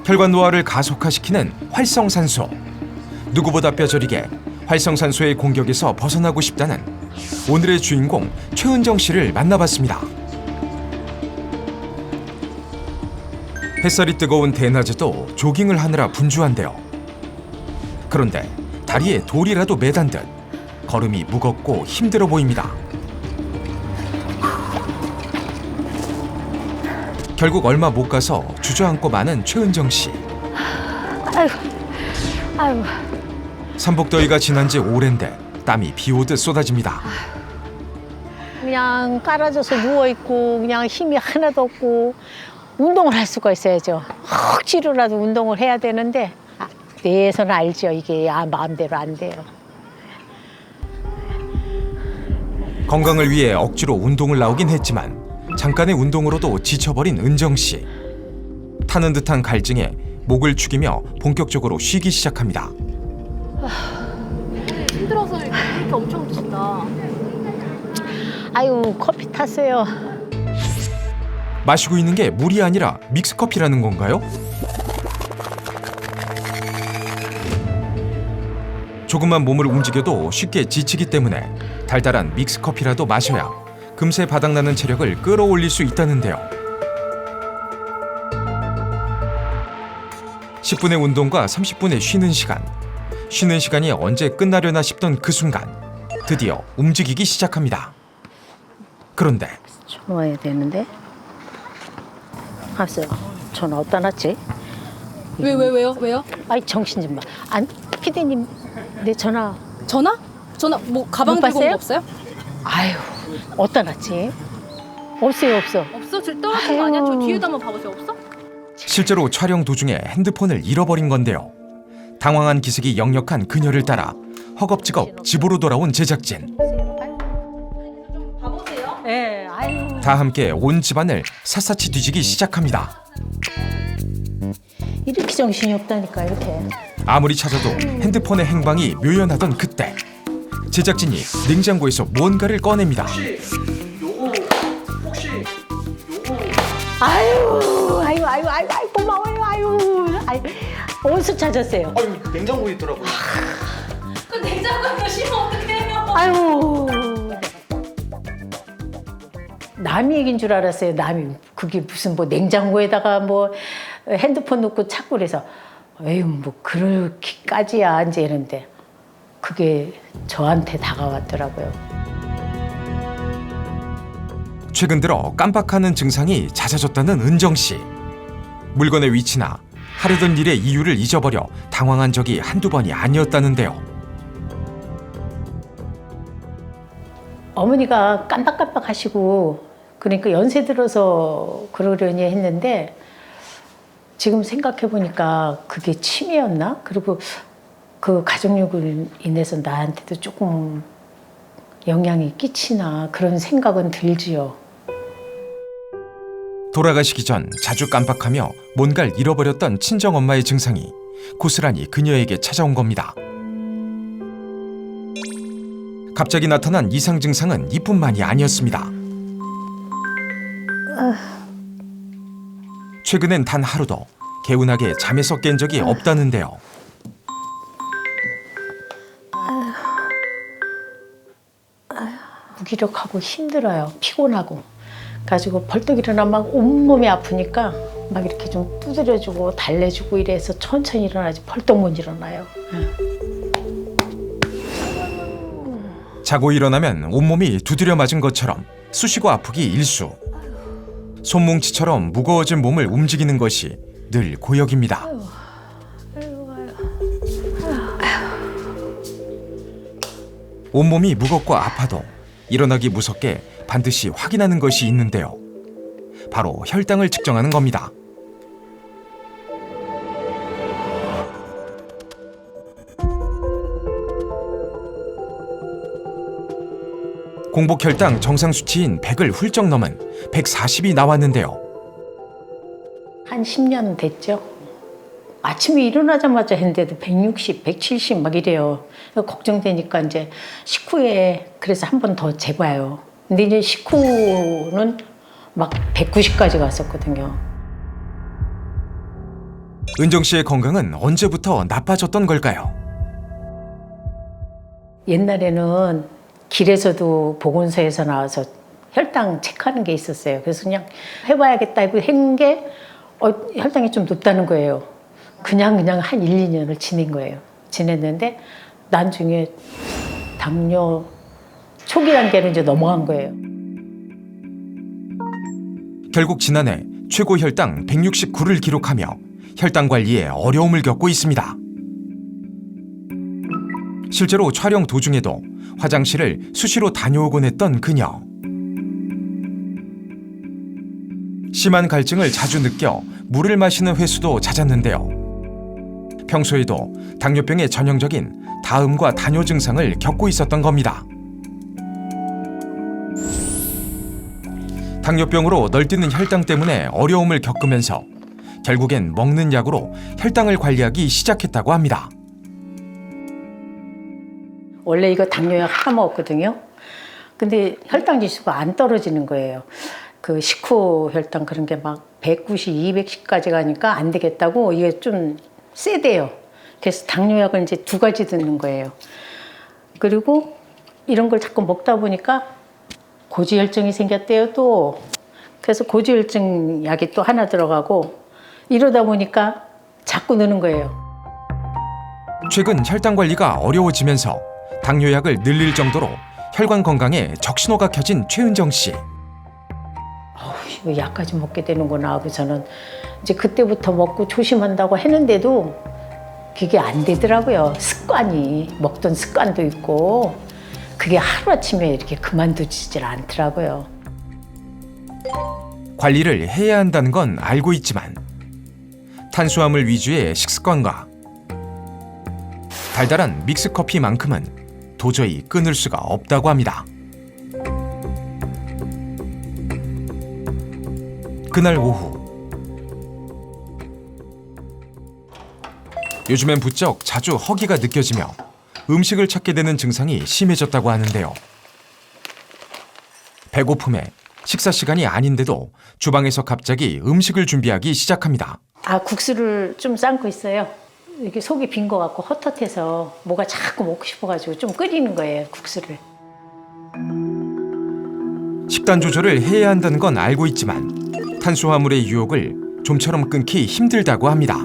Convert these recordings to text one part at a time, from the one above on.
혈관 노화를 가속화시키는 활성산소. 누구보다 뼈저리게 활성산소의 공격에서 벗어나고 싶다는 오늘의 주인공 최은정 씨를 만나봤습니다. 햇살이 뜨거운 대낮에도 조깅을 하느라 분주한데요. 그런데 다리에 돌이라도 매단 듯 걸음이 무겁고 힘들어 보입니다. 결국 얼마 못 가서 주저앉고 마는 최은정 씨. 아이고. 삼복더위가 지난 지 오랜데 땀이 비 오듯 쏟아집니다. 그냥 깔아줘서 누워있고 그냥 힘이 하나도 없고 운동을 할 수가 있어야죠. 억지로라도 운동을 해야 되는데 뇌에서는 알죠. 이게 마음대로 안 돼요. 건강을 위해 억지로 운동을 나오긴 했지만 잠깐의 운동으로도 지쳐버린 은정 씨. 타는 듯한 갈증에 목을 축이며 본격적으로 쉬기 시작합니다. 힘들어서 이렇게 엄청 드신다. 아유, 커피 탔어요. 마시고 있는 게 물이 아니라 믹스커피라는 건가요? 조금만 몸을 움직여도 쉽게 지치기 때문에 달달한 믹스커피라도 마셔야 금세 바닥나는 체력을 끌어올릴 수 있다는데요. 10분의 운동과 30분의 쉬는 시간. 쉬는 시간이 언제 끝나려나 싶던 그 순간 드디어 움직이기 시작합니다. 그런데 전화해야 되는데. 알았어요. 전화 어디다 놨지? 왜요? 아이, 정신 좀 봐. 안, 피디님, 내 전화. 전화? 뭐 가방 못 들고 온 봤어요? 거 없어요? 아유, 어디다 놨지? 없어요, 없어. 없어? 저 떨어진 거 아니야? 저 뒤에도 한번 봐보세요. 없어? 실제로 촬영 도중에 핸드폰을 잃어버린 건데요. 당황한 기색이 역력한 그녀를 따라 허겁지겁 집으로 돌아온 제작진. 봐보세요. 예, 아유. 다 함께 온 집안을 샅샅이 뒤지기 시작합니다. 이렇게 정신이 없다니까, 이렇게. 아무리 찾아도 핸드폰의 행방이 묘연하던 그때 제작진이 냉장고에서 뭔가를 꺼냅니다. 아유, 고마워요, 아유. 어디서 찾았어요? 아유, 냉장고에 있더라고요. 그 냉장고에 넣으시면 어떡해요? 아유. 남이 얘기인 줄 알았어요. 남이. 그게 무슨 뭐 냉장고에다가 뭐 핸드폰 놓고 찾고 그래서 에휴, 뭐 그렇게까지야 이제 이런데 그게 저한테 다가왔더라고요. 최근 들어 깜빡하는 증상이 잦아졌다는 은정 씨. 물건의 위치나 하려던 일의 이유를 잊어버려 당황한 적이 한두 번이 아니었다는데요. 어머니가 깜빡깜빡 하시고 그러니까 연세 들어서 그러려니 했는데 지금 생각해 보니까 그게 치매였나? 그리고 그 가족력으로 인해서 나한테도 조금 영향이 끼치나 그런 생각은 들지요. 돌아가시기 전 자주 깜빡하며 뭔가를 잃어버렸던 친정엄마의 증상이 고스란히 그녀에게 찾아온 겁니다. 갑자기 나타난 이상 증상은 이뿐만이 아니었습니다. 최근엔 단 하루도 개운하게 잠에서 깬 적이 없다는데요. 무기력하고 힘들어요. 피곤하고. 가지고 벌떡 일어나 막 온몸이 아프니까 막 이렇게 좀 두드려주고 달래주고 이래서 천천히 일어나지 벌떡 못 일어나요. 자고 일어나면 온몸이 두드려 맞은 것처럼 쑤시고 아프기 일수. 손뭉치처럼 무거워진 몸을 움직이는 것이 늘 고역입니다. 온몸이 무겁고 아파도 일어나기 무섭게 반드시 확인하는 것이 있는데요. 바로 혈당을 측정하는 겁니다. 공복 혈당 정상 수치인 100을 훌쩍 넘은 140이 나왔는데요. 한 10년 됐죠. 아침에 일어나자마자 했는데도 160, 170 막 이래요. 걱정되니까 이제 식후에 그래서 한 번 더 재봐요. 근데 이제 식후는 막 190까지 갔었거든요. 은정 씨의 건강은 언제부터 나빠졌던 걸까요? 옛날에는 길에서도 보건소에서 나와서 혈당 체크하는 게 있었어요. 그래서 그냥 해봐야겠다 이거 한게 혈당이 좀 높다는 거예요. 그냥 한 1, 2년을 지낸 거예요. 지냈는데 나중에 당뇨 초기 단계는 이제 넘어간 거예요. 결국 지난해 최고 혈당 169를 기록하며 혈당 관리에 어려움을 겪고 있습니다. 실제로 촬영 도중에도 화장실을 수시로 다녀오곤 했던 그녀. 심한 갈증을 자주 느껴 물을 마시는 횟수도 잦았는데요. 평소에도 당뇨병의 전형적인 다음과 다뇨 증상을 겪고 있었던 겁니다. 당뇨병으로 널뛰는 혈당 때문에 어려움을 겪으면서 결국엔 먹는 약으로 혈당을 관리하기 시작했다고 합니다. 원래 이거 당뇨약 하나 먹었거든요. 근데 혈당 지수가 안 떨어지는 거예요. 그 식후 혈당 그런 게 막 190, 210까지 가니까 안 되겠다고 이게 좀 세대요. 그래서 당뇨약을 이제 2가지 듣는 거예요. 그리고 이런 걸 자꾸 먹다 보니까 고지혈증이 생겼대요 또. 그래서 고지혈증 약이 또 하나 들어가고 이러다 보니까 자꾸 느는 거예요. 최근 혈당 관리가 어려워지면서 당뇨약을 늘릴 정도로 혈관 건강에 적신호가 켜진 최은정 씨. 이거 약까지 먹게 되는구나 하고 저는 이제 그때부터 먹고 조심한다고 했는데도 그게 안 되더라고요. 습관이 먹던 습관도 있고 그게 하루아침에 이렇게 그만두지질 않더라고요. 관리를 해야 한다는 건 알고 있지만 탄수화물 위주의 식습관과 달달한 믹스커피만큼은 도저히 끊을 수가 없다고 합니다. 그날 오후 요즘엔 부쩍 자주 허기가 느껴지며 음식을 찾게 되는 증상이 심해졌다고 하는데요. 배고픔에 식사 시간이 아닌데도 주방에서 갑자기 음식을 준비하기 시작합니다. 국수를 좀 삶고 있어요. 이렇게 속이 빈 것 같고 헛헛해서 뭐가 자꾸 먹고 싶어가지고 좀 끓이는 거예요, 국수를. 식단 조절을 해야 한다는 건 알고 있지만 탄수화물의 유혹을 좀처럼 끊기 힘들다고 합니다.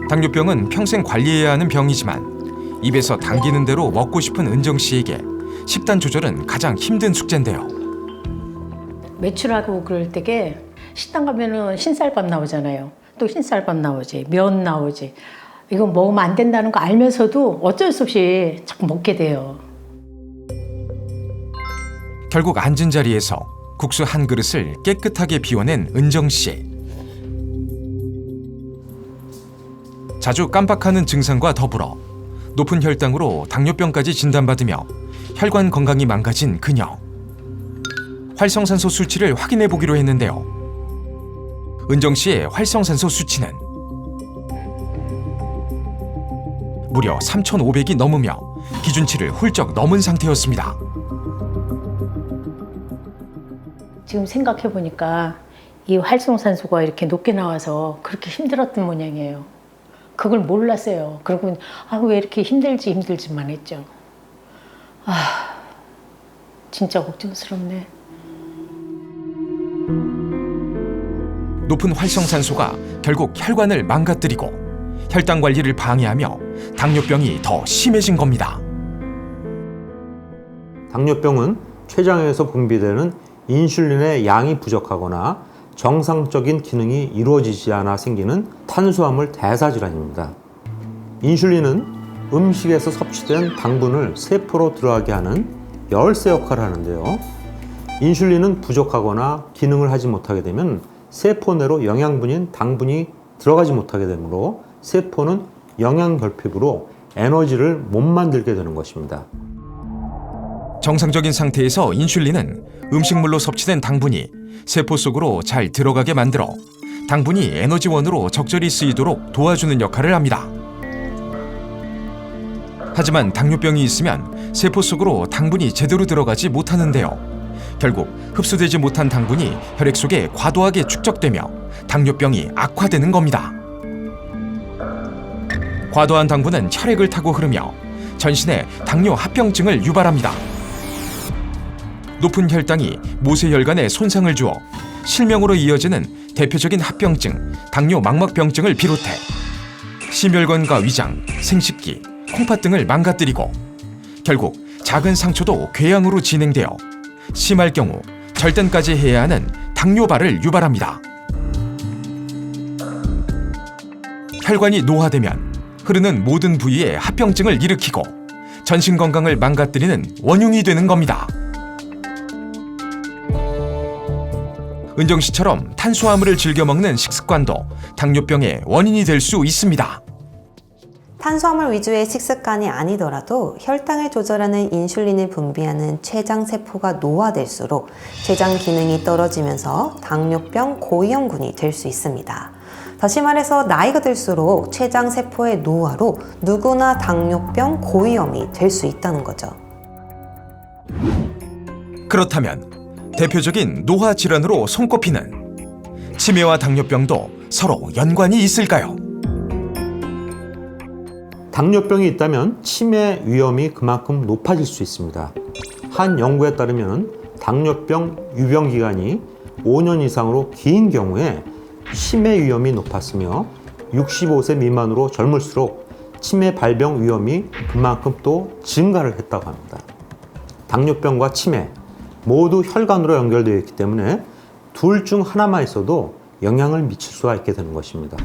당뇨병은 평생 관리해야 하는 병이지만 입에서 당기는 대로 먹고 싶은 은정 씨에게 식단 조절은 가장 힘든 숙제인데요. 외출하고 그럴 때게 식당 가면은 흰쌀밥 나오잖아요. 또 흰쌀밥 나오지, 면 나오지. 이거 먹으면 안 된다는 거 알면서도 어쩔 수 없이 자꾸 먹게 돼요. 결국 앉은 자리에서 국수 한 그릇을 깨끗하게 비워낸 은정 씨. 자주 깜빡하는 증상과 더불어 높은 혈당으로 당뇨병까지 진단받으며 혈관 건강이 망가진 그녀. 활성산소 수치를 확인해 보기로 했는데요. 은정 씨의 활성산소 수치는 무려 3,500이 넘으며 기준치를 훌쩍 넘은 상태였습니다. 지금 생각해 보니까 이 활성산소가 이렇게 높게 나와서 그렇게 힘들었던 모양이에요. 그걸 몰랐어요. 그러고 왜 이렇게 힘들지만 했죠. 진짜 걱정스럽네. 높은 활성산소가 결국 혈관을 망가뜨리고 혈당 관리를 방해하며 당뇨병이 더 심해진 겁니다. 당뇨병은 췌장에서 분비되는 인슐린의 양이 부족하거나 정상적인 기능이 이루어지지 않아 생기는 탄수화물 대사 질환입니다. 인슐린은 음식에서 섭취된 당분을 세포로 들어가게 하는 열쇠 역할을 하는데요. 인슐린은 부족하거나 기능을 하지 못하게 되면 세포 내로 영양분인 당분이 들어가지 못하게 되므로 세포는 영양결핍으로 에너지를 못 만들게 되는 것입니다. 정상적인 상태에서 인슐린은 음식물로 섭취된 당분이 세포 속으로 잘 들어가게 만들어 당분이 에너지원으로 적절히 쓰이도록 도와주는 역할을 합니다. 하지만 당뇨병이 있으면 세포 속으로 당분이 제대로 들어가지 못하는데요. 결국 흡수되지 못한 당분이 혈액 속에 과도하게 축적되며 당뇨병이 악화되는 겁니다. 과도한 당분은 혈액을 타고 흐르며 전신에 당뇨 합병증을 유발합니다. 높은 혈당이 모세혈관에 손상을 주어 실명으로 이어지는 대표적인 합병증, 당뇨 망막병증을 비롯해 심혈관과 위장, 생식기, 콩팥 등을 망가뜨리고 결국 작은 상처도 궤양으로 진행되어 심할 경우 절단까지 해야 하는 당뇨발을 유발합니다. 혈관이 노화되면 흐르는 모든 부위에 합병증을 일으키고 전신 건강을 망가뜨리는 원흉이 되는 겁니다. 은정 씨처럼 탄수화물을 즐겨 먹는 식습관도 당뇨병의 원인이 될 수 있습니다. 탄수화물 위주의 식습관이 아니더라도 혈당을 조절하는 인슐린을 분비하는 췌장 세포가 노화될수록 췌장 기능이 떨어지면서 당뇨병 고위험군이 될 수 있습니다. 다시 말해서 나이가 들수록 췌장 세포의 노화로 누구나 당뇨병 고위험이 될 수 있다는 거죠. 그렇다면 대표적인 노화 질환으로 손꼽히는 치매와 당뇨병도 서로 연관이 있을까요? 당뇨병이 있다면 치매 위험이 그만큼 높아질 수 있습니다. 한 연구에 따르면 당뇨병 유병 기간이 5년 이상으로 긴 경우에 치매 위험이 높았으며 65세 미만으로 젊을수록 치매 발병 위험이 그만큼 또 증가를 했다고 합니다. 당뇨병과 치매 모두 혈관으로 연결되어 있기 때문에 둘 중 하나만 있어도 영향을 미칠 수가 있게 되는 것입니다.